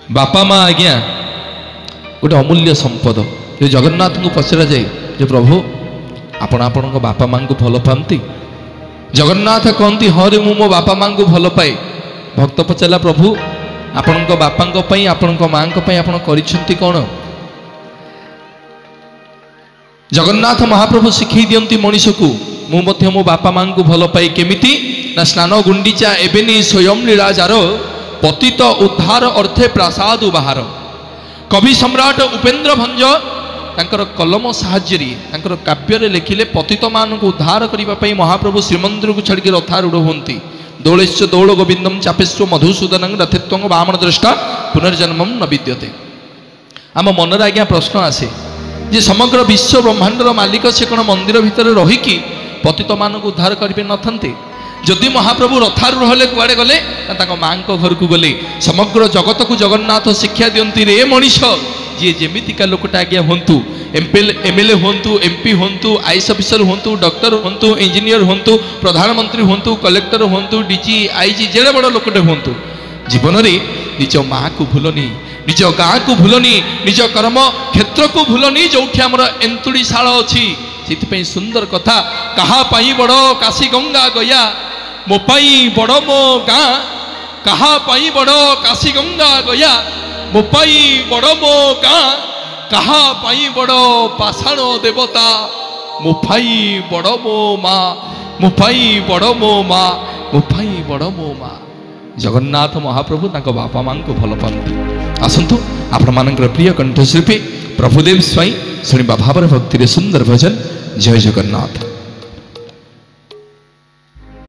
बापा माँ आज्ञा गोटे अमूल्य संपद। जो जगन्नाथ को पचरा जाए जे प्रभु आपण आपण बापा माँ को भल पाती। जगन्नाथ कहती हाँ रे मु मो बापा माँ को भल पाए। भक्त पचारा प्रभु आपण बापा आपण माँ आपण करिसेंती कौन? जगन्नाथ महाप्रभु शिखई दियंती मनीष को मु मध्य मो बापा माँ को भल पाए केमिति ना स्नान गुंडीचा एबेनी स्वयं लीलाजार पतित उद्धार अर्थे प्रासाद बाहार। कवि सम्राट उपेन्द्र भंज तांकर कलम साहाय्य तांकर काव्य लिखिले पतित मान को उद्धार करने महाप्रभु श्रीमंदिर को छाड़ी रथारूढ़ होती। दौलेश्च दौड़ गोविंदम चापेश्व मधुसूदन रथित्व वामन दृष्टा पुनर्जन्मम न विद्यते। आम मनर आज्ञा प्रश्न आसे जे समग्र विश्व ब्रह्मांडर मालिक से कौन मंदिर भितर रहीकि पतित मान को उद्धार करें नथंते? जदि महाप्रभु रथारूढ़ हेले कुआड़े गले माँ घर को गले। समग्र जगत को जगन्नाथ शिक्षा दियंती रे मनीष जी जेमितिका लोकटा आज्ञा हूँ एमएलए हूँ एमपी हूँ आईएएस अफिसर हूँ डॉक्टर हूँ इंजीनियर हूँ प्रधानमंत्री हूँ कलेक्टर हूँ डीजी आईजी जेड़े बड़ लोकटे हूँ जीवन में निज माँ को भूलनी निज गाँ को भूलनी निज कर्म क्षेत्र को भूलनी जो आमर एंतुड़ीशाल अच्छी से सुंदर कथा कहा पाई बड़ काशी गंगा गया मो पाई बड़ मो गाँ कहा पाई बड़ काशी गंगा गया मो पाई बड़ मो गाँ कहा पाई बड़ पाषाण देवता मो पाई बड़ मो माँ मो पाई बड़ मो माँ मो पाई बड़ मो माँ। जगन्नाथ महाप्रभु तांको बापा माँ को भल पाती। आसतु आपण मानकर प्रिय कंठशिल्पी प्रभुदेव स्वाई शुणा भाव भक्ति सुंदर भजन जय जगन्नाथ।